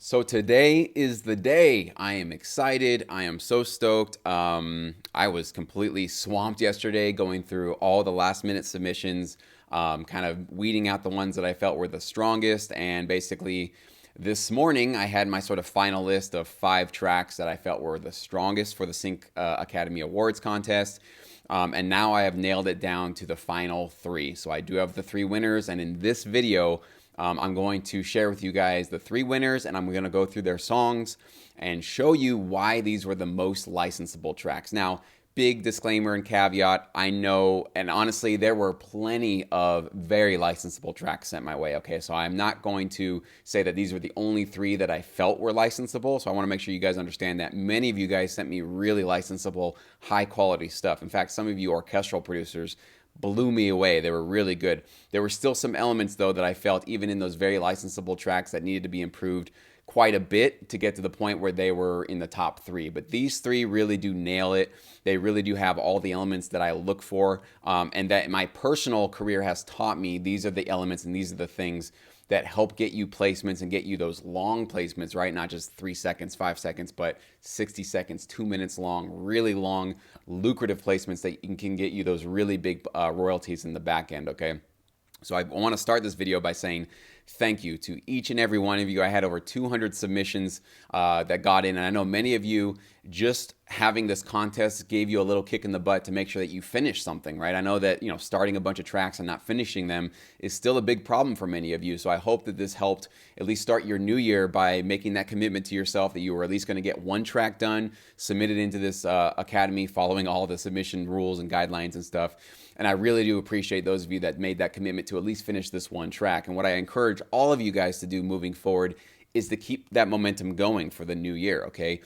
So today is the day. I am excited. I am so stoked. I was completely swamped yesterday going through all the last minute submissions, kind of weeding out the ones that I felt were the strongest. And basically, this morning I had my sort of final list of 5 tracks that I felt were the strongest for the Sync Academy Awards contest. And now I have nailed it down to the final 3. So I do have the 3 winners. And in this video, I'm going to share with you guys the 3 winners, and I'm going to go through their songs and show you why these were the most licensable tracks. Now, big disclaimer and caveat, I know, and honestly, there were plenty of very licensable tracks sent my way, okay? So I'm not going to say that these were the only 3 that I felt were licensable, so I want to make sure you guys understand that many of you guys sent me really licensable, high-quality stuff. In fact, some of you orchestral producers blew me away. They were really good. There were still some elements, though, that I felt even in those very licensable tracks that needed to be improved quite a bit to get to the point where they were in the top 3. But these 3 really do nail it. They really do have all the elements that I look for, and that my personal career has taught me. These are the elements and these are the things that help get you placements and get you those long placements, right? Not just 3 seconds, 5 seconds, but 60 seconds, 2 minutes long, really long, lucrative placements that can get you those really big royalties in the back end, okay? So I want to start this video by saying thank you to each and every one of you. I had over 200 submissions that got in, and I know many of you, just having this contest gave you a little kick in the butt to make sure that you finish something, right? I know that, starting a bunch of tracks and not finishing them is still a big problem for many of you. So I hope that this helped at least start your new year by making that commitment to yourself that you were at least going to get 1 track done, submitted into this academy, following all the submission rules and guidelines and stuff. And I really do appreciate those of you that made that commitment to at least finish this 1 track. And what I encourage all of you guys to do moving forward is to keep that momentum going for the new year, okay?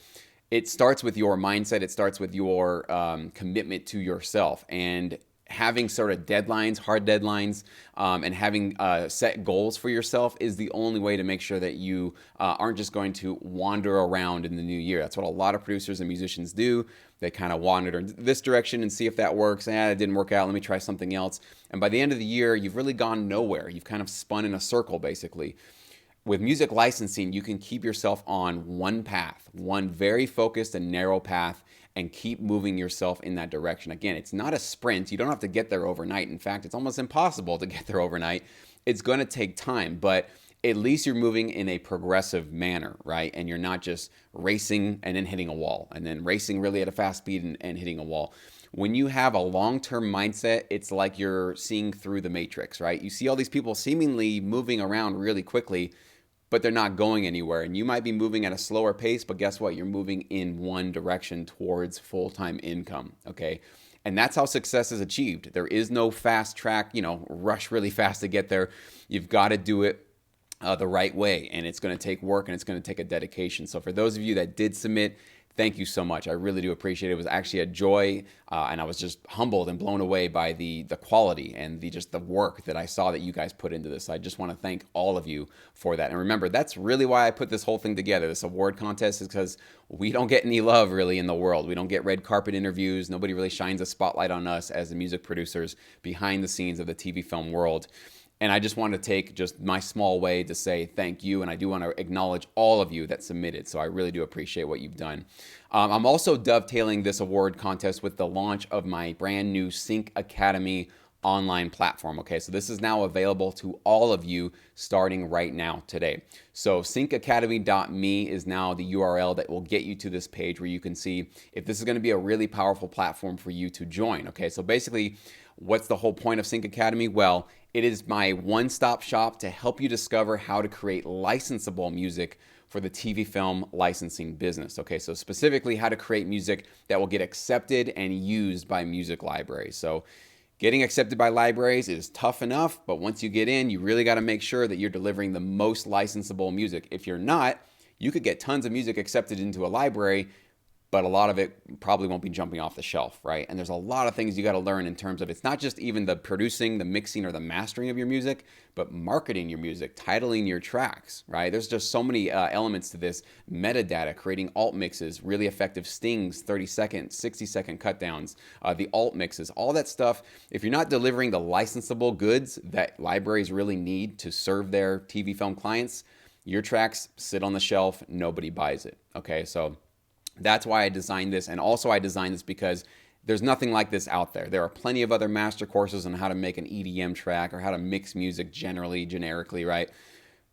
It starts with your mindset. It starts with your commitment to yourself, and having sort of deadlines, hard deadlines, and having set goals for yourself is the only way to make sure that you aren't just going to wander around in the new year. That's what a lot of producers and musicians do. They kind of wander in this direction and see if that works. It didn't work out. Let me try something else. And by the end of the year, you've really gone nowhere. You've kind of spun in a circle, basically. With music licensing, you can keep yourself on one path, one very focused and narrow path, and keep moving yourself in that direction. Again, it's not a sprint. You don't have to get there overnight. In fact, it's almost impossible to get there overnight. It's going to take time, but at least you're moving in a progressive manner, right? And you're not just racing and then hitting a wall, and then racing really at a fast speed and hitting a wall. When you have a long-term mindset, it's like you're seeing through the matrix, right? You see all these people seemingly moving around really quickly, but they're not going anywhere. And you might be moving at a slower pace, but guess what? You're moving in one direction towards full-time income, okay? And that's how success is achieved. There is no fast track, rush really fast to get there. You've got to do it the right way, and it's going to take work and it's going to take a dedication. So for those of you that did submit, thank you so much. I really do appreciate it. It was actually a joy, and I was just humbled and blown away by the quality and just the work that I saw that you guys put into this. I just want to thank all of you for that. And remember, that's really why I put this whole thing together. This award contest is because we don't get any love really in the world. We don't get red carpet interviews. Nobody really shines a spotlight on us as the music producers behind the scenes of the TV film world. And I just want to take just my small way to say thank you. And I do want to acknowledge all of you that submitted. So I really do appreciate what you've done. I'm also dovetailing this award contest with the launch of my brand new Sync Academy online platform. Okay, so this is now available to all of you starting right now today. So syncacademy.me is now the URL that will get you to this page where you can see if this is going to be a really powerful platform for you to join. Okay, so basically, what's the whole point of Sync Academy? Well, it is my one-stop shop to help you discover how to create licensable music for the TV film licensing business. Okay, so specifically how to create music that will get accepted and used by music libraries. So getting accepted by libraries is tough enough, but once you get in, you really got to make sure that you're delivering the most licensable music. If you're not, you could get tons of music accepted into a library, but a lot of it probably won't be jumping off the shelf, right? And there's a lot of things you got to learn in terms of it's not just even the producing, the mixing, or the mastering of your music, but marketing your music, titling your tracks, right? There's just so many elements to this. Metadata, creating alt mixes, really effective stings, 30-second, 60-second cut downs, the alt mixes, all that stuff. If you're not delivering the licensable goods that libraries really need to serve their TV film clients, Your tracks sit on the shelf, nobody buys it. Okay, so that's why I designed this. And also I designed this because there's nothing like this out there. There are plenty of other master courses on how to make an EDM track or how to mix music generically, right?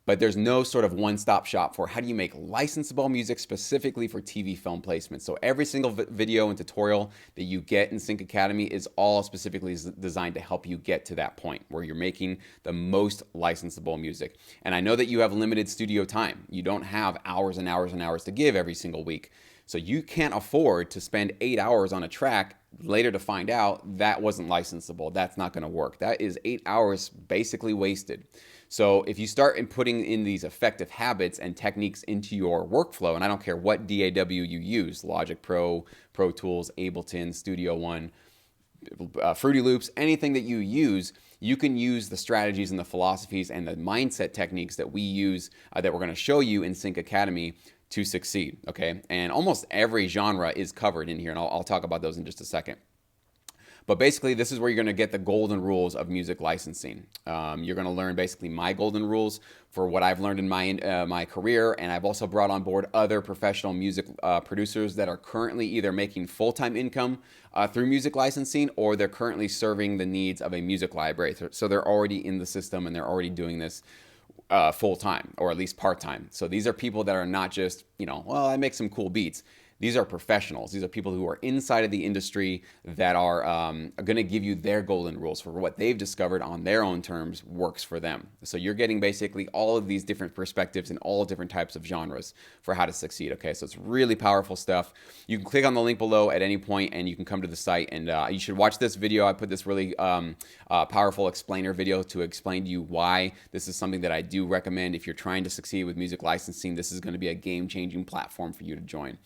But there's no sort of one-stop shop for how do you make licensable music specifically for TV film placement. So every single video and tutorial that you get in Sync Academy is all specifically designed to help you get to that point where you're making the most licensable music. And I know that you have limited studio time. You don't have hours and hours and hours to give every single week. So you can't afford to spend 8 hours on a track later to find out that wasn't licensable. That's not going to work. That is 8 hours basically wasted. So if you start putting in these effective habits and techniques into your workflow, and I don't care what DAW you use, Logic Pro, Pro Tools, Ableton, Studio One, Fruity Loops, anything that you use, you can use the strategies and the philosophies and the mindset techniques that we use that we're going to show you in Sync Academy to succeed, okay? And almost every genre is covered in here, and I'll talk about those in just a second. But basically, this is where you're going to get the golden rules of music licensing. You're going to learn basically my golden rules for what I've learned in my career, and I've also brought on board other professional music producers that are currently either making full-time income through music licensing, or they're currently serving the needs of a music library. So they're already in the system and they're already doing this full-time or at least part-time. So these are people that are not just, well, I make some cool beats. These are professionals. These are people who are inside of the industry that are going to give you their golden rules for what they've discovered on their own terms works for them. So you're getting basically all of these different perspectives and all different types of genres for how to succeed. Okay, so it's really powerful stuff. You can click on the link below at any point and you can come to the site, and you should watch this video. I put this really powerful explainer video to explain to you why this is something that I do recommend. If you're trying to succeed with music licensing, this is going to be a game-changing platform for you to join.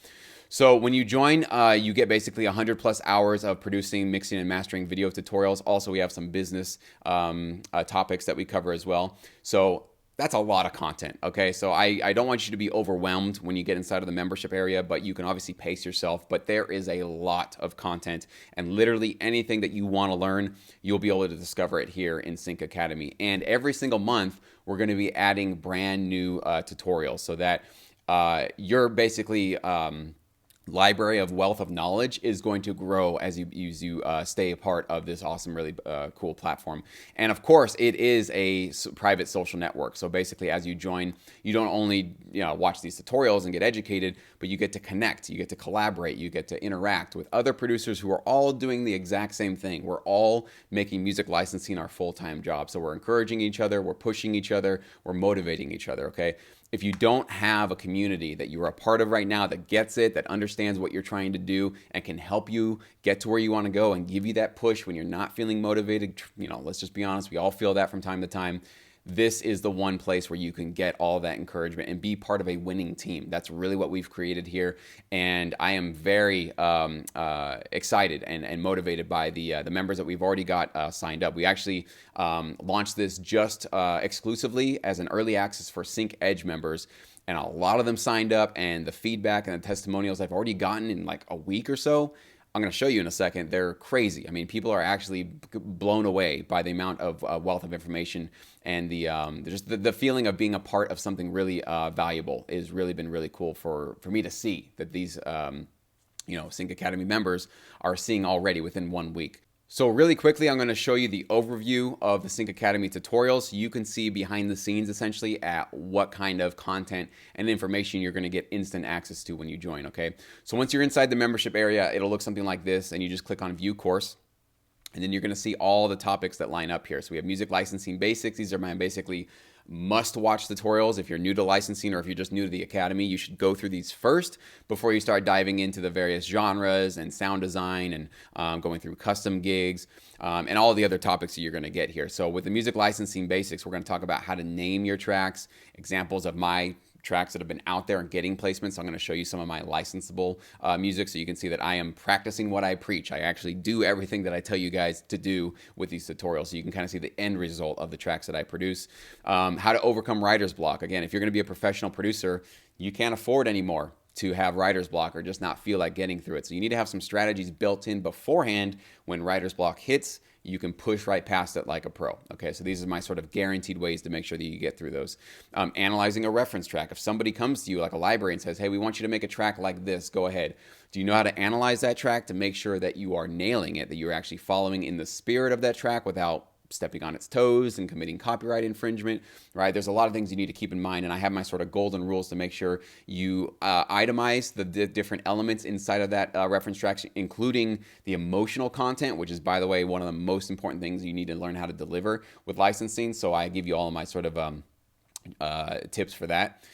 So when you join, you get basically 100 plus hours of producing, mixing, and mastering video tutorials. Also, we have some business topics that we cover as well. So that's a lot of content, okay? So I don't want you to be overwhelmed when you get inside of the membership area, but you can obviously pace yourself. But there is a lot of content, and literally anything that you want to learn, you'll be able to discover it here in Sync Academy. And every single month, we're going to be adding brand new tutorials so that you're basically... library of wealth of knowledge is going to grow as you stay a part of this awesome, really cool platform. And of course, it is a private social network. So basically, as you join, you don't only watch these tutorials and get educated, but you get to connect, you get to collaborate, you get to interact with other producers who are all doing the exact same thing. We're all making music licensing our full-time job. So we're encouraging each other, we're pushing each other, we're motivating each other, okay? If you don't have a community that you are a part of right now that gets it, that understands what you're trying to do, and can help you get to where you want to go and give you that push when you're not feeling motivated, let's just be honest, we all feel that from time to time. This is the one place where you can get all that encouragement and be part of a winning team. That's really what we've created here, and I am very excited and motivated by the members that we've already got signed up. We actually launched this just exclusively as an early access for Sync Edge members, and a lot of them signed up, and the feedback and the testimonials I've already gotten in like a week or so, I'm going to show you in a second, they're crazy. I mean, people are actually blown away by the amount of wealth of information, and just the feeling of being a part of something really valuable has really been really cool for me to see that these Sync Academy members are seeing already within 1 week. So really quickly, I'm going to show you the overview of the Sync Academy tutorials so you can see behind the scenes essentially at what kind of content and information you're going to get instant access to when you join, okay? So once you're inside the membership area, it'll look something like this, and you just click on View Course. And then you're going to see all the topics that line up here. So we have music licensing basics. These are my basically must-watch tutorials. If you're new to licensing or if you're just new to the academy, you should go through these first before you start diving into the various genres and sound design and going through custom gigs and all the other topics that you're going to get here. So with the music licensing basics, we're going to talk about how to name your tracks, examples of my tracks that have been out there and getting placements. I'm going to show you some of my licensable music so you can see that I am practicing what I preach. I actually do everything that I tell you guys to do with these tutorials, so you can kind of see the end result of the tracks that I produce. How to overcome writer's block. Again, if you're going to be a professional producer, you can't afford anymore to have writer's block or just not feel like getting through it. So you need to have some strategies built in beforehand when writer's block hits. you can push right past it like a pro. Okay, so these are my sort of guaranteed ways to make sure that you get through those. Analyzing a reference track. If somebody comes to you like a library and says, hey, we want you to make a track like this, go ahead. Do you know how to analyze that track to make sure that you are nailing it, that you're actually following in the spirit of that track without stepping on its toes and committing copyright infringement, right? There's a lot of things you need to keep in mind, and I have my sort of golden rules to make sure you itemize the different elements inside of that reference track, including the emotional content, which is, by the way, one of the most important things you need to learn how to deliver with licensing. So I give you all of my sort of tips for that.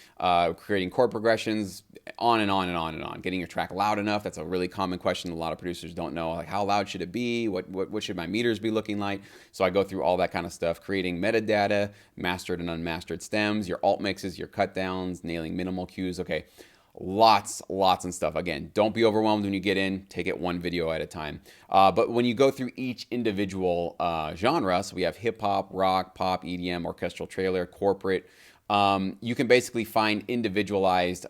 Creating chord progressions, on and on and on and on. Getting your track loud enough. That's a really common question a lot of producers don't know. Like, how loud should it be? What should my meters be looking like? So I go through all that kind of stuff. Creating metadata, mastered and unmastered stems, your alt mixes, your cut downs, nailing minimal cues. Okay, lots and stuff. Again, don't be overwhelmed when you get in. Take it one video at a time. But when you go through each individual genre, so we have hip hop, rock, pop, EDM, orchestral trailer, corporate, you can basically find individualized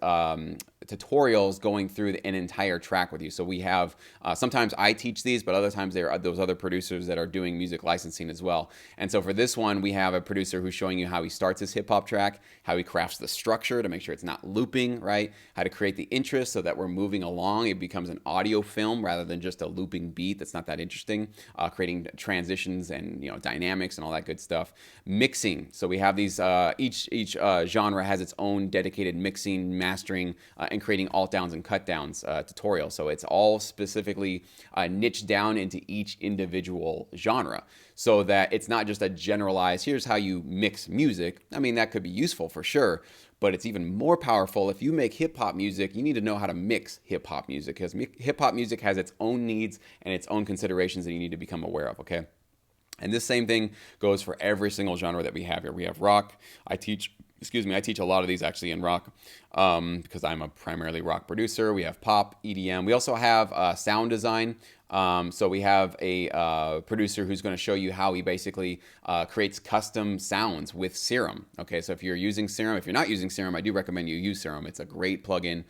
tutorials going through an entire track with you. So we have, sometimes I teach these, but other times there are those other producers that are doing music licensing as well. And so for this one, we have a producer who's showing you how he starts his hip hop track, how he crafts the structure to make sure it's not looping, right? How to create the interest so that we're moving along. It becomes an audio film rather than just a looping beat that's not that interesting. Creating transitions and, dynamics and all that good stuff. Mixing. So we have these, each genre has its own dedicated mixing, mastering, and creating alt downs and cut downs tutorial. So it's all specifically niched down into each individual genre so that it's not just a generalized, here's how you mix music. I mean, that could be useful for sure, but it's even more powerful. If you make hip hop music, you need to know how to mix hip hop music, because hip hop music has its own needs and its own considerations that you need to become aware of, okay? And this same thing goes for every single genre that we have here. We have rock. I teach a lot of these actually in rock because I'm a primarily rock producer. We have pop, EDM. We also have sound design. So we have a producer who's going to show you how he basically creates custom sounds with Serum. Okay, so if you're using Serum, if you're not using Serum, I do recommend you use Serum. It's a great plugin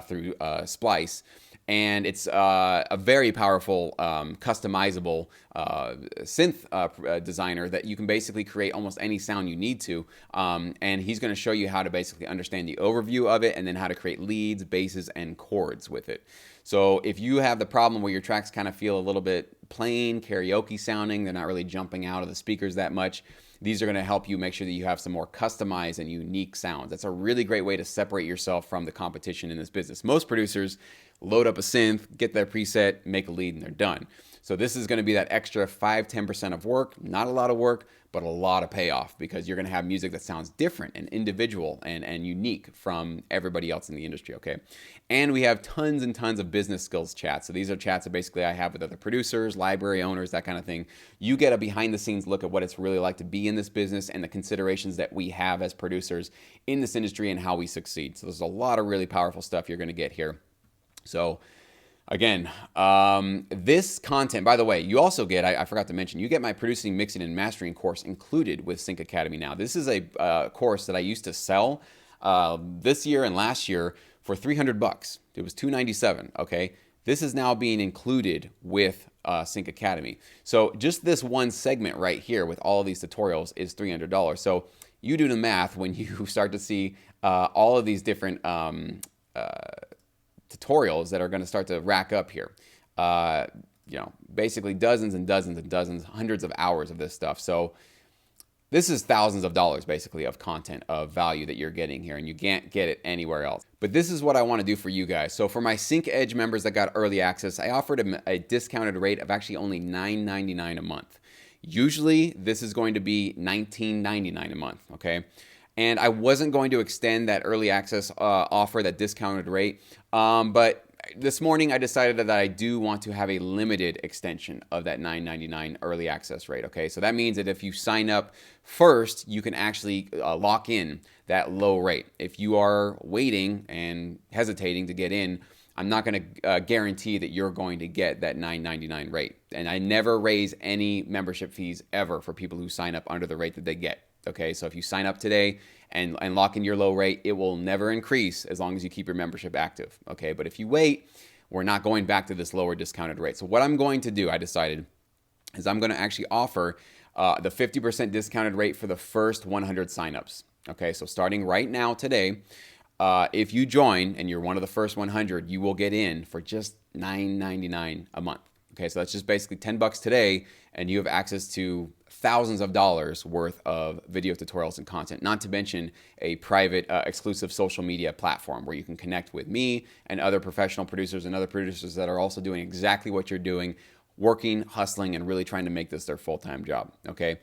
through Splice. And it's a very powerful, customizable synth designer that you can basically create almost any sound you need to. And he's going to show you how to basically understand the overview of it and then how to create leads, basses, and chords with it. So if you have the problem where your tracks kind of feel a little bit plain, karaoke sounding, they're not really jumping out of the speakers that much, these are going to help you make sure that you have some more customized and unique sounds. That's a really great way to separate yourself from the competition in this business. Most producers load up a synth, get their preset, make a lead, and they're done. So this is going to be that extra 5-10% of work, not a lot of work, but a lot of payoff, because you're going to have music that sounds different and individual and unique from everybody else in the industry, okay? And we have tons and tons of business skills chats. So these are chats that basically I have with other producers, library owners, that kind of thing. You get a behind the scenes look at what it's really like to be in this business and the considerations that we have as producers in this industry and how we succeed. So there's a lot of really powerful stuff you're going to get here. So again, this content, by the way, you also get, I forgot to mention, you get my producing, mixing, and mastering course included with Sync Academy now. This is a course that I used to sell this year and last year for $300. It was $297, okay? This is now being included with Sync Academy. So just this one segment right here with all of these tutorials is $300. So you do the math when you start to see all of these different tutorials that are going to start to rack up here. Basically dozens and dozens and dozens, hundreds of hours of this stuff. So this is thousands of dollars basically of content, of value that you're getting here, and you can't get it anywhere else. But this is what I want to do for you guys. So for my Sync Edge members that got early access, I offered a discounted rate of actually only $9.99 a month. Usually this is going to be $19.99 a month, okay? And I wasn't going to extend that early access offer, that discounted rate. But this morning I decided that I do want to have a limited extension of that $9.99 early access rate. Okay, so that means that if you sign up first, you can actually lock in that low rate. If you are waiting and hesitating to get in, I'm not going to guarantee that you're going to get that $9.99 rate. And I never raise any membership fees ever for people who sign up under the rate that they get. Okay, so if you sign up today and lock in your low rate, it will never increase as long as you keep your membership active. Okay, but if you wait, we're not going back to this lower discounted rate. So what I'm going to do, I decided, is I'm going to actually offer the 50% discounted rate for the first 100 signups. Okay, so starting right now today, if you join and you're one of the first 100, you will get in for just $9.99 a month. Okay, so that's just basically $10 today, and you have access to thousands of dollars worth of video tutorials and content, not to mention a private exclusive social media platform where you can connect with me and other professional producers and other producers that are also doing exactly what you're doing, working, hustling, and really trying to make this their full-time job. Okay.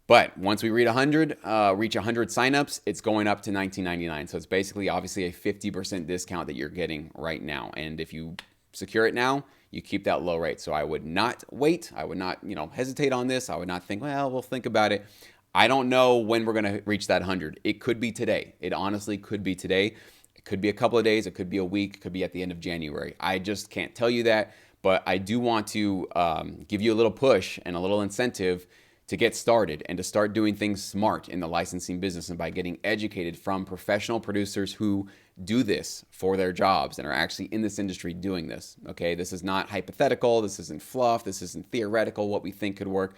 But once we reach 100 signups, it's going up to $19.99. So it's basically obviously a 50% discount that you're getting right now. And if you secure it now, you keep that low rate. So I would not wait. I would not, hesitate on this. I would not think, well, we'll think about it. I don't know when we're going to reach that 100. It could be today. It honestly could be today. It could be a couple of days. It could be a week. It could be at the end of January. I just can't tell you that. But I do want to give you a little push and a little incentive to get started and to start doing things smart in the licensing business, and by getting educated from professional producers who do this for their jobs and are actually in this industry doing this. Okay, this is not hypothetical. This isn't fluff. This isn't theoretical, what we think could work.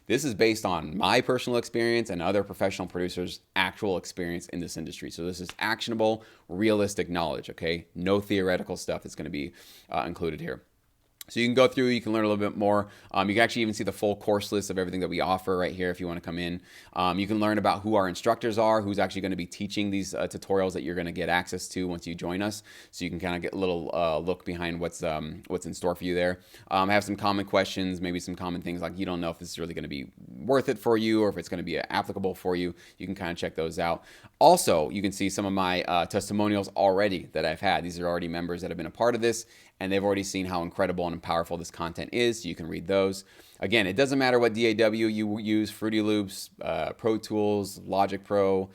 This is based on my personal experience and other professional producers' actual experience in this industry. So this is actionable, realistic knowledge, okay? No theoretical stuff that's going to be included here. So you can go through, you can learn a little bit more. You can actually even see the full course list of everything that we offer right here if you want to come in. You can learn about who our instructors are, who's actually going to be teaching these tutorials that you're going to get access to once you join us. So you can kind of get a little look behind what's in store for you there. I have some common questions, maybe some common things like you don't know if this is really going to be worth it for you or if it's going to be applicable for you. You can kind of check those out. Also, you can see some of my testimonials already that I've had. These are already members that have been a part of this, and they've already seen how incredible and powerful this content is. So you can read those. Again, it doesn't matter what DAW you use, Fruity Loops, Pro Tools, Logic Pro.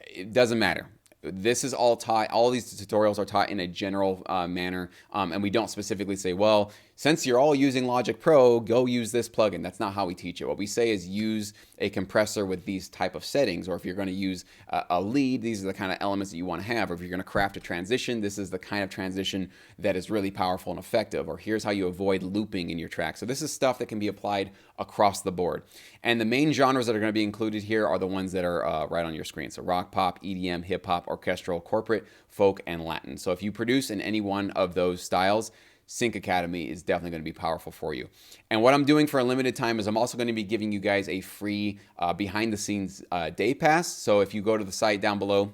It doesn't matter. This is all taught, all these tutorials are taught in a general manner, and we don't specifically say, well, since you're all using Logic Pro, go use this plugin. That's not how we teach it. What we say is use a compressor with these type of settings, or if you're going to use a lead, these are the kind of elements that you want to have, or if you're going to craft a transition, this is the kind of transition that is really powerful and effective, or here's how you avoid looping in your track. So this is stuff that can be applied across the board. And the main genres that are going to be included here are the ones that are right on your screen. So rock, pop, EDM, hip hop, orchestral, corporate, folk, and Latin. So if you produce in any one of those styles, Sync Academy is definitely going to be powerful for you. And what I'm doing for a limited time is I'm also going to be giving you guys a free behind the scenes day pass. So if you go to the site down below,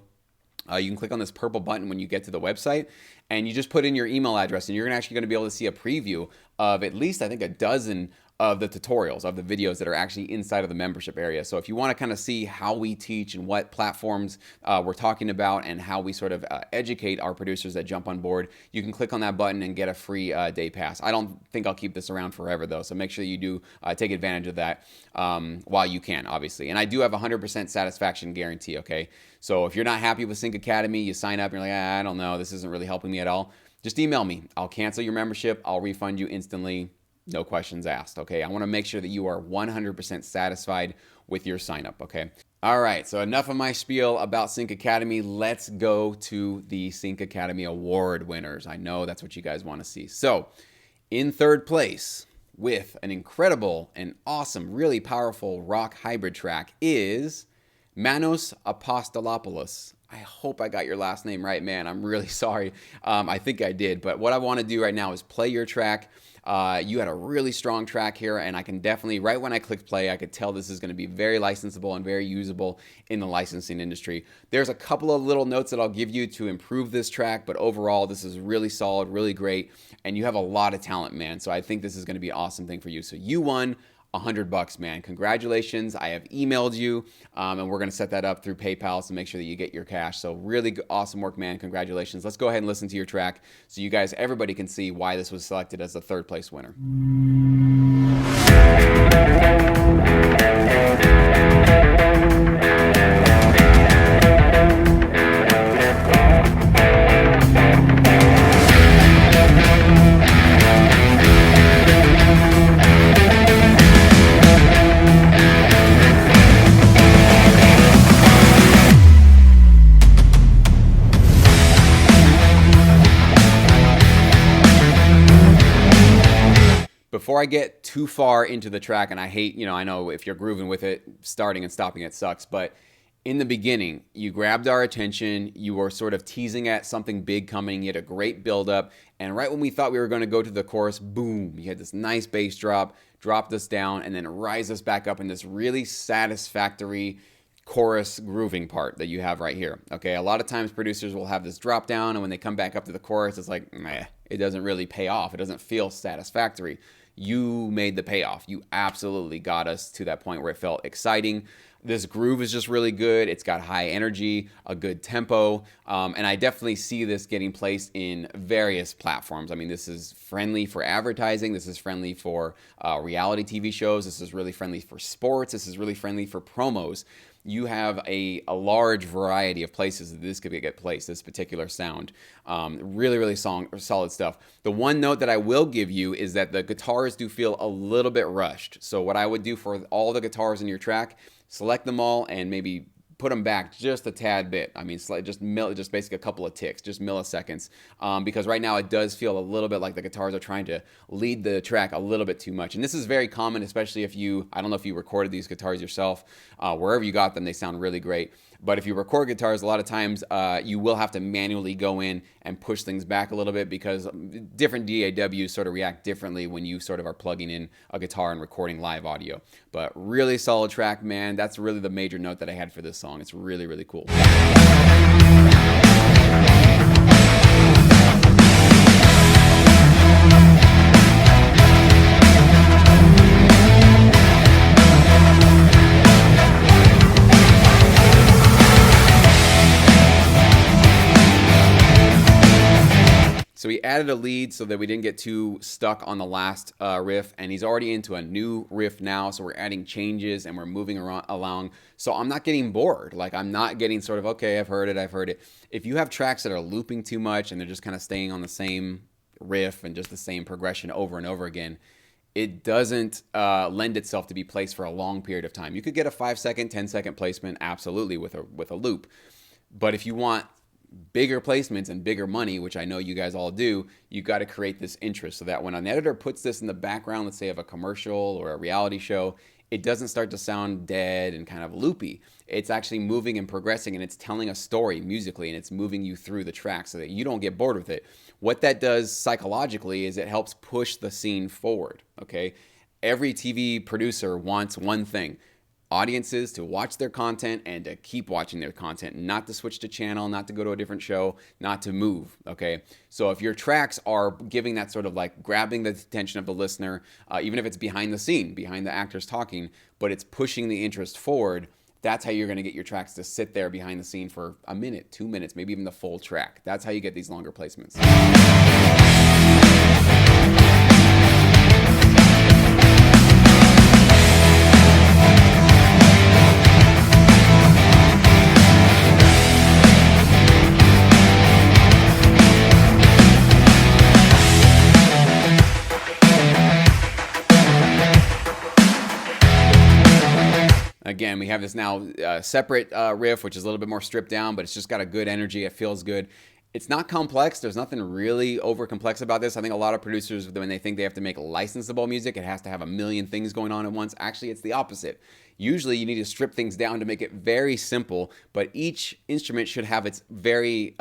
you can click on this purple button when you get to the website, and you just put in your email address, and you're actually going to be able to see a preview of at least, I think, a dozen of the tutorials, of the videos that are actually inside of the membership area. So if you want to kind of see how we teach and what platforms we're talking about and how we sort of educate our producers that jump on board, you can click on that button and get a free day pass. I don't think I'll keep this around forever though, so make sure you do take advantage of that while you can, obviously. And I do have a 100% satisfaction guarantee, okay? So if you're not happy with Sync Academy, you sign up and you're like, I don't know, this isn't really helping me at all, just email me. I'll cancel your membership. I'll refund you instantly. No questions asked, okay? I want to make sure that you are 100% satisfied with your sign up, okay? All right, so enough of my spiel about Sync Academy. Let's go to the Sync Academy Award winners. I know that's what you guys want to see. So, in third place, with an incredible and awesome, really powerful rock hybrid track is Manos Apostolopoulos. I hope I got your last name right, man. I'm really sorry. I think I did. But what I want to do right now is play your track. You had a really strong track here, and I can definitely, right when I clicked play, I could tell this is going to be very licensable and very usable in the licensing industry. There's a couple of little notes that I'll give you to improve this track, but overall, this is really solid, really great, and you have a lot of talent, man. So I think this is going to be an awesome thing for you. So you won $100, man. Congratulations. I have emailed you, and we're going to set that up through PayPal to make sure that you get your cash. So really awesome work, man. Congratulations. Let's go ahead and listen to your track so you guys, everybody can see why this was selected as the third place winner. before I get too far into the track, and I hate, I know if you're grooving with it, starting and stopping it sucks, but in the beginning, you grabbed our attention. You were sort of teasing at something big coming. You had a great buildup. And right when we thought we were going to go to the chorus, boom, you had this nice bass drop, dropped us down, and then rise us back up in this really satisfactory chorus grooving part that you have right here. Okay, a lot of times producers will have this drop down, and when they come back up to the chorus, it's like, meh, it doesn't really pay off. It doesn't feel satisfactory. You made the payoff. You absolutely got us to that point where it felt exciting. This groove is just really good. It's got high energy, a good tempo, and I definitely see this getting placed in various platforms. I mean, this is friendly for advertising. This is friendly for reality TV shows. This is really friendly for sports. This is really friendly for promos. You have a large variety of places that this could get placed, this particular sound. Really, really solid stuff. The one note that I will give you is that the guitars do feel a little bit rushed. So what I would do for all the guitars in your track, select them all and maybe put them back just a tad bit. I mean, just basically a couple of ticks, just milliseconds. Because right now it does feel a little bit like the guitars are trying to lead the track a little bit too much. And this is very common, especially if I don't know if you recorded these guitars yourself, wherever you got them, they sound really great. But if you record guitars, a lot of times you will have to manually go in and push things back a little bit because different DAWs sort of react differently when you sort of are plugging in a guitar and recording live audio. But really solid track, man. That's really the major note that I had for this song. It's really, really cool. So he added a lead so that we didn't get too stuck on the last riff, and he's already into a new riff now, so we're adding changes and we're moving along. So I'm not getting bored. Like, I'm not getting sort of, okay, I've heard it. If you have tracks that are looping too much and they're just kind of staying on the same riff and just the same progression over and over again, it doesn't lend itself to be placed for a long period of time. You could get a 5-second, 10-second placement, absolutely, with a loop. But if you want bigger placements and bigger money, which I know you guys all do, you got to create this interest so that when an editor puts this in the background, let's say of a commercial or a reality show, it doesn't start to sound dead and kind of loopy. It's actually moving and progressing, and it's telling a story musically, and it's moving you through the track so that you don't get bored with it. What that does psychologically is it helps push the scene forward, okay? Every TV producer wants one thing: audiences to watch their content and to keep watching their content, not to switch to channel, not to go to a different show, not to move, okay? So if your tracks are giving that sort of like grabbing the attention of the listener, even if it's behind the scene, behind the actors talking, but it's pushing the interest forward, that's how you're gonna get your tracks to sit there behind the scene for a minute, 2 minutes, maybe even the full track. That's how you get these longer placements. Again, we have this now separate riff, which is a little bit more stripped down, but it's just got a good energy. It feels good. It's not complex. There's nothing really over complex about this. I think a lot of producers, when they think they have to make licensable music, it has to have a million things going on at once. Actually, it's the opposite. Usually you need to strip things down to make it very simple, but each instrument should have its very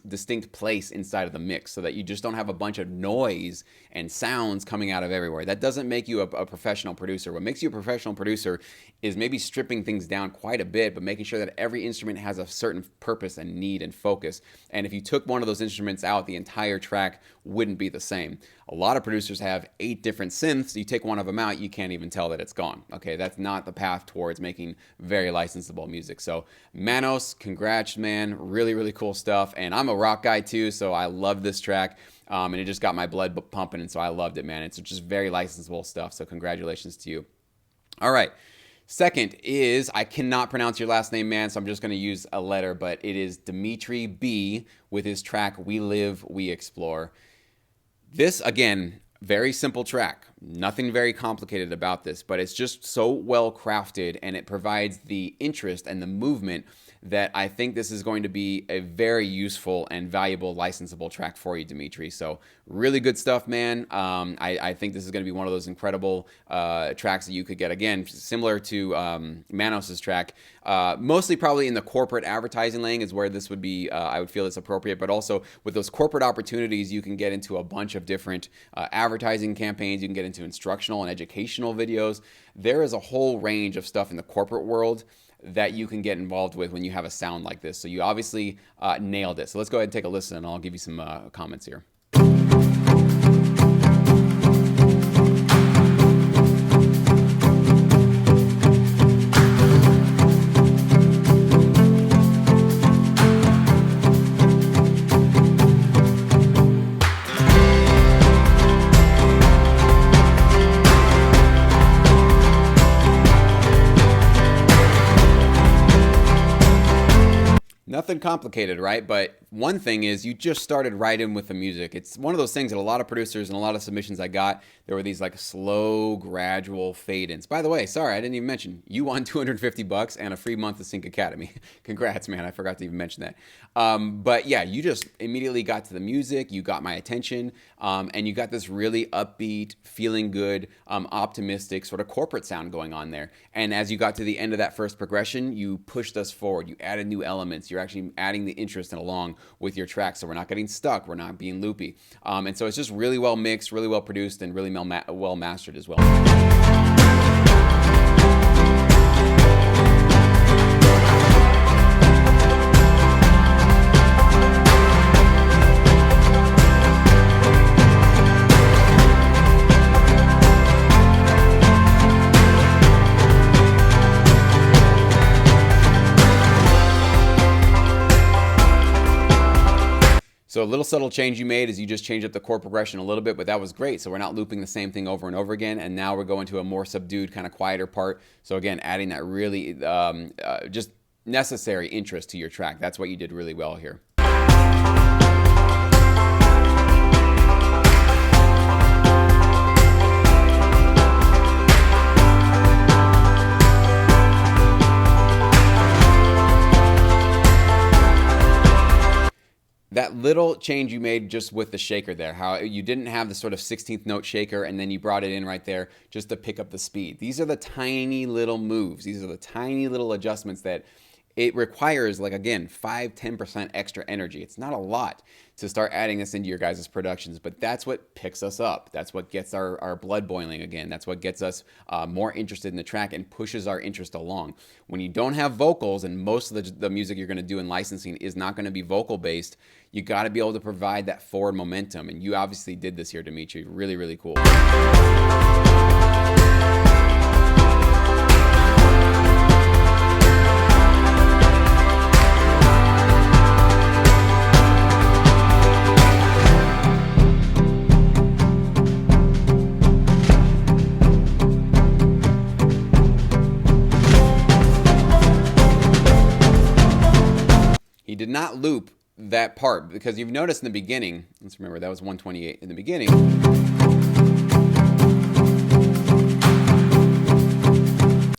distinct place inside of the mix so that you just don't have a bunch of noise and sounds coming out of everywhere. That doesn't make you a professional producer. What makes you a professional producer is maybe stripping things down quite a bit, but making sure that every instrument has a certain purpose and need and focus. And if you took one of those instruments out, the entire track wouldn't be the same. A lot of producers have 8 different synths. You take one of them out, you can't even tell that it's gone. Okay, that's not the path towards making very licensable music. So Manos, congrats, man. Really, really cool stuff. And I'm a rock guy too, so I love this track. And it just got my blood pumping, and so I loved it, man. It's just very licensable stuff, so congratulations to you. All right. Second is, I cannot pronounce your last name, man, so I'm just going to use a letter, but it is Dimitri B with his track We Live, We Explore. This, again, very simple track. Nothing very complicated about this, but it's just so well crafted, and it provides the interest and the movement that I think this is going to be a very useful and valuable licensable track for you, Dimitri. So really good stuff, man. I think this is going to be one of those incredible tracks that you could get. Again, similar to Manos's track, mostly probably in the corporate advertising lane is where this would be, I would feel it's appropriate, but also with those corporate opportunities, you can get into a bunch of different advertising campaigns. You can get into instructional and educational videos. There is a whole range of stuff in the corporate world that you can get involved with when you have a sound like this. So you obviously nailed it. So let's go ahead and take a listen, and I'll give you some comments here. Nothing complicated, right? But one thing is you just started right in with the music. It's one of those things that a lot of producers and a lot of submissions I got, there were these like slow, gradual fade-ins. By the way, sorry, I didn't even mention, you won $250 and a free month of Sync Academy. Congrats, man. I forgot to even mention that. But yeah, you just immediately got to the music. You got my attention. And you got this really upbeat, feeling good, optimistic sort of corporate sound going on there. And as you got to the end of that first progression, you pushed us forward. You added new elements. You're actually adding the interest and along with your track. So we're not getting stuck. We're not being loopy. And so it's just really well mixed, really well produced, and really well mastered as well. So a little subtle change you made is you just changed up the chord progression a little bit, but that was great. So we're not looping the same thing over and over again, and now we're going to a more subdued, kind of quieter part. So again, adding that really just necessary interest to your track. That's what you did really well here. That little change you made just with the shaker there, how you didn't have the sort of 16th note shaker and then you brought it in right there just to pick up the speed. These are the tiny little moves. These are the tiny little adjustments that it requires, like, again, 5-10% extra energy. It's not a lot to start adding this into your guys' productions, but that's what picks us up. That's what gets our blood boiling again. That's what gets us more interested in the track and pushes our interest along. When you don't have vocals, and most of the music you're going to do in licensing is not going to be vocal based, you got to be able to provide that forward momentum. And you obviously did this here, Dimitri. Really, really cool. He did not loop that part, because you've noticed in the beginning, let's remember that was 128 in the beginning.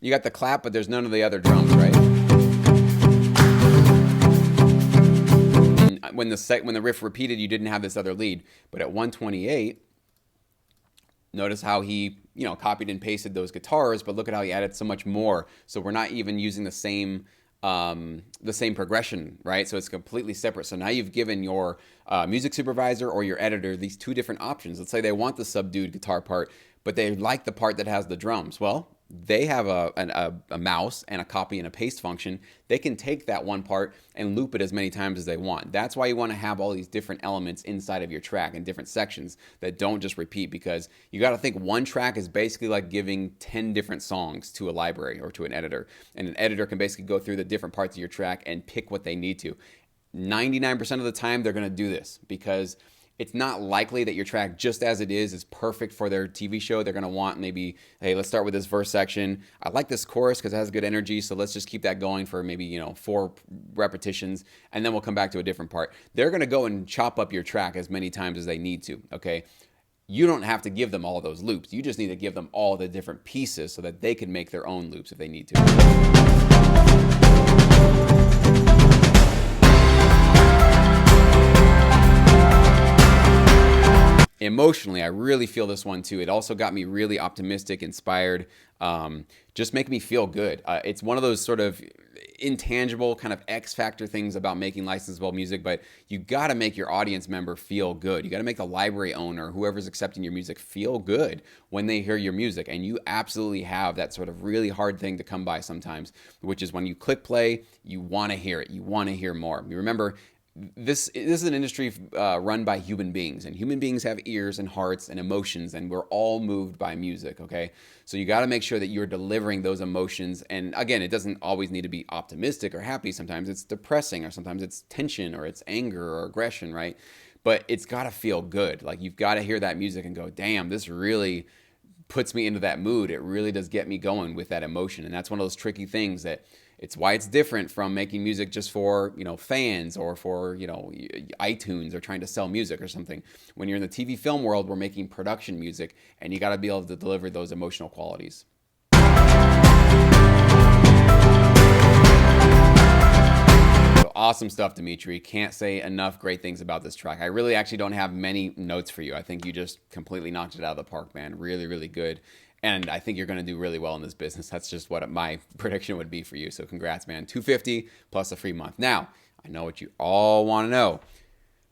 You got the clap, but there's none of the other drums, right? And when the riff repeated, you didn't have this other lead, but at 128, notice how he, copied and pasted those guitars, but look at how he added so much more. So we're not even using the same progression, right? So it's completely separate. So now you've given your music supervisor or your editor these two different options. Let's say they want the subdued guitar part, but they like the part that has the drums. Well, they have a mouse and a copy and a paste function. They can take that one part and loop it as many times as they want. That's why you want to have all these different elements inside of your track and different sections that don't just repeat, because you got to think one track is basically like giving 10 different songs to a library or to an editor. And an editor can basically go through the different parts of your track and pick what they need to. 99% of the time, they're going to do this because it's not likely that your track just as it is perfect for their TV show. They're going to want maybe, hey, let's start with this verse section. I like this chorus because it has good energy, so let's just keep that going for maybe 4 repetitions, and then we'll come back to a different part. They're going to go and chop up your track as many times as they need to, okay? You don't have to give them all those loops. You just need to give them all the different pieces so that they can make their own loops if they need to. Emotionally, I really feel this one too. It also got me really optimistic, inspired, just make me feel good. It's one of those sort of intangible kind of X factor things about making licensable music, but you got to make your audience member feel good. You got to make the library owner, whoever's accepting your music, feel good when they hear your music. And you absolutely have that sort of really hard thing to come by sometimes, which is when you click play, you want to hear it. You want to hear more. You remember, this is an industry run by human beings, and human beings have ears and hearts and emotions, and we're all moved by music, okay? So you got to make sure that you're delivering those emotions. And again, it doesn't always need to be optimistic or happy. Sometimes it's depressing, or sometimes it's tension, or it's anger or aggression, right? But it's got to feel good. Like, you've got to hear that music and go, damn, this really puts me into that mood. It really does get me going with that emotion. And that's one of those tricky things that it's why it's different from making music just for, fans, or for, iTunes, or trying to sell music or something. When you're in the TV film world, we're making production music, and you got to be able to deliver those emotional qualities. Awesome stuff, Dimitri. Can't say enough great things about this track. I really actually don't have many notes for you. I think you just completely knocked it out of the park, man. Really, really good. And I think you're going to do really well in this business. That's just what my prediction would be for you. So congrats, man. $250 plus a free month. Now, I know what you all want to know.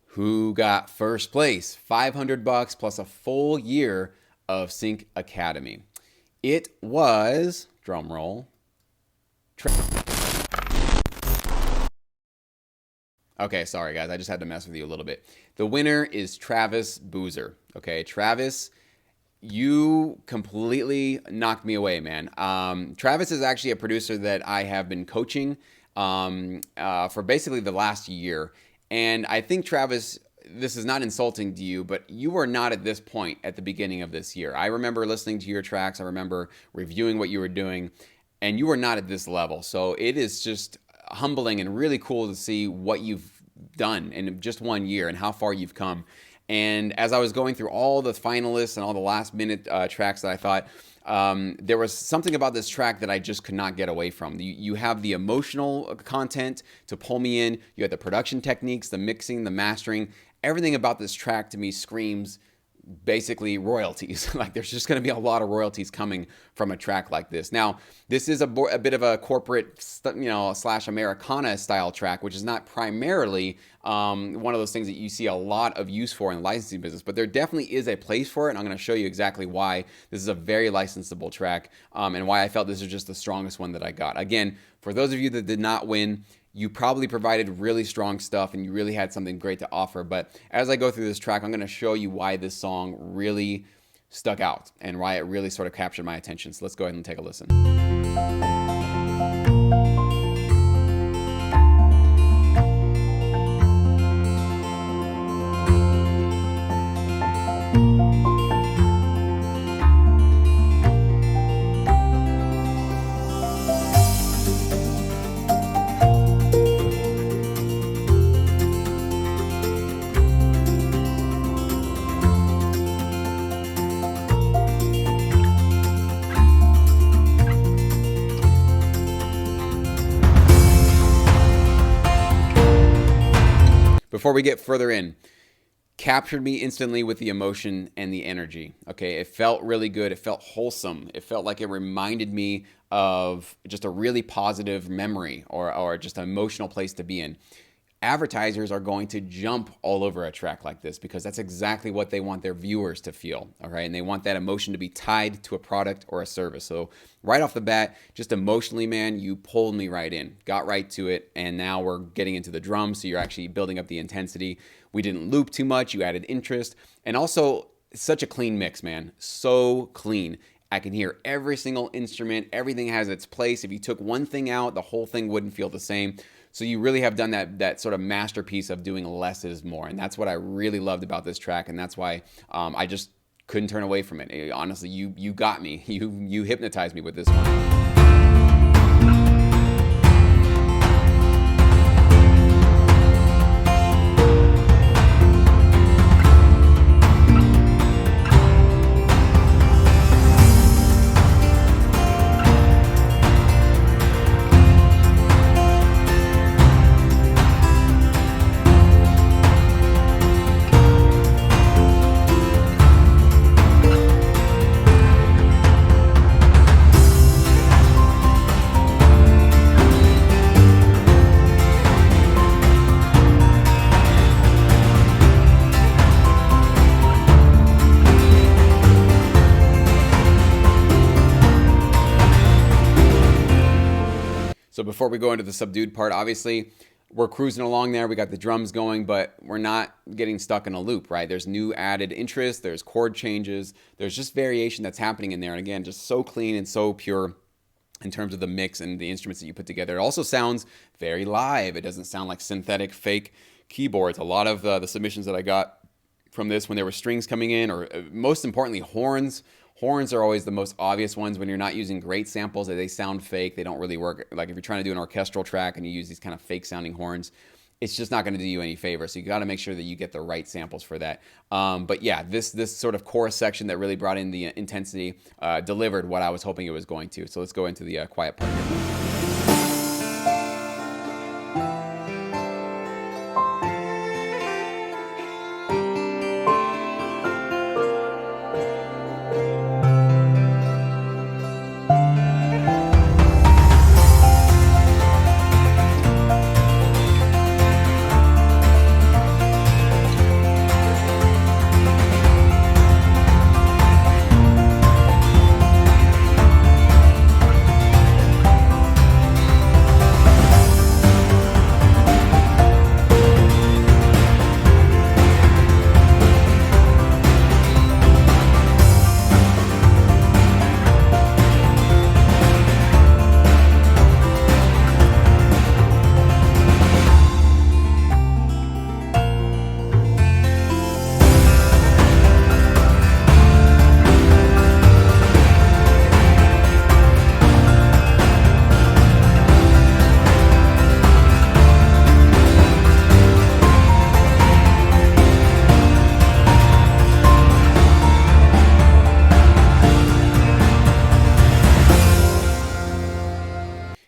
Who got first place? $500 plus a full year of Sync Academy. It was, drum roll, okay, sorry guys, I just had to mess with you a little bit. The winner is Travis Boozer. Okay, Travis, you completely knocked me away, man. Travis is actually a producer that I have been coaching for basically the last year. And I think, Travis, this is not insulting to you, but you were not at this point at the beginning of this year. I remember listening to your tracks. I remember reviewing what you were doing, and you were not at this level. So it is just humbling and really cool to see what you've done in just 1 year and how far you've come. And as I was going through all the finalists and all the last minute tracks, that I thought there was something about this track that I just could not get away from. You have the emotional content to pull me in. You have the production techniques, the mixing, the mastering. Everything about this track to me screams basically royalties. Like, there's just going to be a lot of royalties coming from a track like this. Now, this is a bit of a corporate, slash Americana style track, which is not primarily one of those things that you see a lot of use for in the licensing business, but there definitely is a place for it. And I'm going to show you exactly why this is a very licensable track, and why I felt this is just the strongest one that I got. Again, for those of you that did not win, you probably provided really strong stuff and you really had something great to offer. But as I go through this track, I'm going to show you why this song really stuck out and why it really sort of captured my attention. So let's go ahead and take a listen. Before we get further in, captured me instantly with the emotion and the energy. Okay, it felt really good. It felt wholesome. It felt like it reminded me of just a really positive memory, or just an emotional place to be in. Advertisers are going to jump all over a track like this because that's exactly what they want their viewers to feel, all right? And they want that emotion to be tied to a product or a service. So right off the bat, just emotionally, man, you pulled me right in, got right to it, and now we're getting into the drums, so you're actually building up the intensity. We didn't loop too much, you added interest, and also such a clean mix, man, so clean. I can hear every single instrument, everything has its place. If you took one thing out, the whole thing wouldn't feel the same. So you really have done that sort of masterpiece of doing less is more. And that's what I really loved about this track. And that's why I just couldn't turn away from it. Honestly, you got me. You hypnotized me with this one. So before we go into the subdued part, obviously we're cruising along there. We got the drums going, but we're not getting stuck in a loop, right? There's new added interest. There's chord changes. There's just variation that's happening in there. And again, just so clean and so pure in terms of the mix and the instruments that you put together. It also sounds very live. It doesn't sound like synthetic fake keyboards. A lot of the submissions that I got from this when there were strings coming in, or most importantly, horns. Horns are always the most obvious ones when you're not using great samples. They sound fake. They don't really work. Like if you're trying to do an orchestral track and you use these kind of fake sounding horns, it's just not going to do you any favor. So you got to make sure that you get the right samples for that. But yeah, this sort of chorus section that really brought in the intensity delivered what I was hoping it was going to. So let's go into the quiet part here.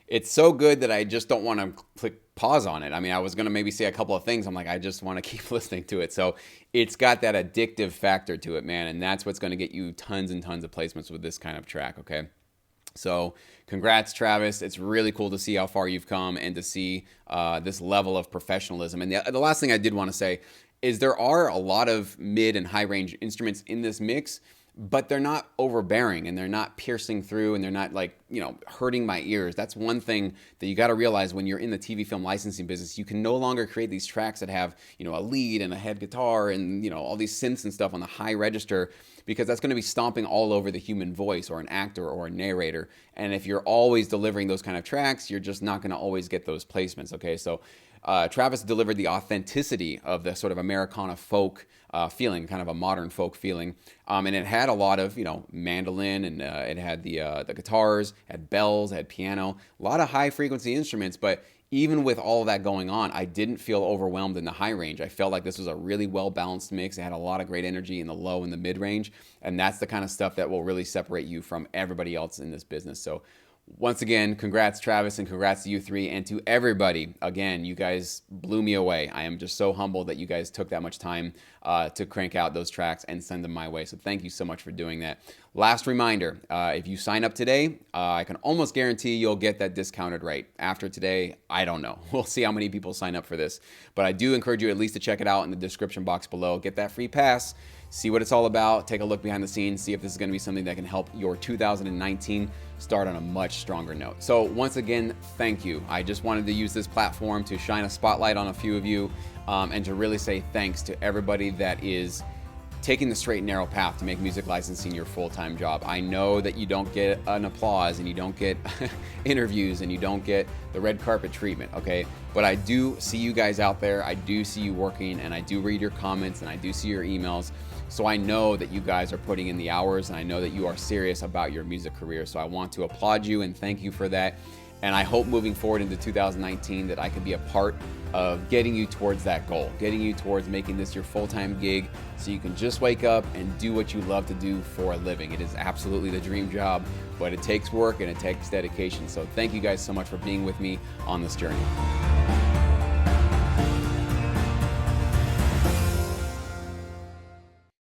It's so good that I just don't want to click pause on it. I mean, I was going to maybe say a couple of things. I'm like, I just want to keep listening to it. So it's got that addictive factor to it, man. And that's what's going to get you tons and tons of placements with this kind of track, okay? So congrats, Travis. It's really cool to see how far you've come and to see this level of professionalism. And the last thing I did want to say is there are a lot of mid and high range instruments in this mix, but they're not overbearing and they're not piercing through and they're not like, hurting my ears. That's one thing that you got to realize when you're in the TV film licensing business. You can no longer create these tracks that have, a lead and a head guitar and, all these synths and stuff on the high register, because that's going to be stomping all over the human voice or an actor or a narrator. And if you're always delivering those kind of tracks, you're just not going to always get those placements. Okay. So Travis delivered the authenticity of the sort of Americana folk feeling, kind of a modern folk feeling. And it had a lot of, mandolin and it had the guitars, had bells, had piano, a lot of high frequency instruments. But even with all of that going on, I didn't feel overwhelmed in the high range. I felt like this was a really well balanced mix. It had a lot of great energy in the low and the mid range. And that's the kind of stuff that will really separate you from everybody else in this business. So once again, congrats, Travis, and congrats to you three and to everybody. Again, you guys blew me away. I am just so humbled that you guys took that much time to crank out those tracks and send them my way. So thank you so much for doing that. Last reminder, if you sign up today, I can almost guarantee you'll get that discounted rate. After today, I don't know. We'll see how many people sign up for this. But I do encourage you at least to check it out in the description box below. Get that free pass. See what it's all about, take a look behind the scenes, see if this is going to be something that can help your 2019 start on a much stronger note. So once again, thank you. I just wanted to use this platform to shine a spotlight on a few of you and to really say thanks to everybody that is taking the straight and narrow path to make music licensing your full-time job. I know that you don't get an applause and you don't get interviews and you don't get the red carpet treatment, okay? But I do see you guys out there. I do see you working and I do read your comments and I do see your emails. So I know that you guys are putting in the hours and I know that you are serious about your music career. So I want to applaud you and thank you for that. And I hope moving forward into 2019 that I can be a part of getting you towards that goal, getting you towards making this your full-time gig so you can just wake up and do what you love to do for a living. It is absolutely the dream job, but it takes work and it takes dedication. So thank you guys so much for being with me on this journey.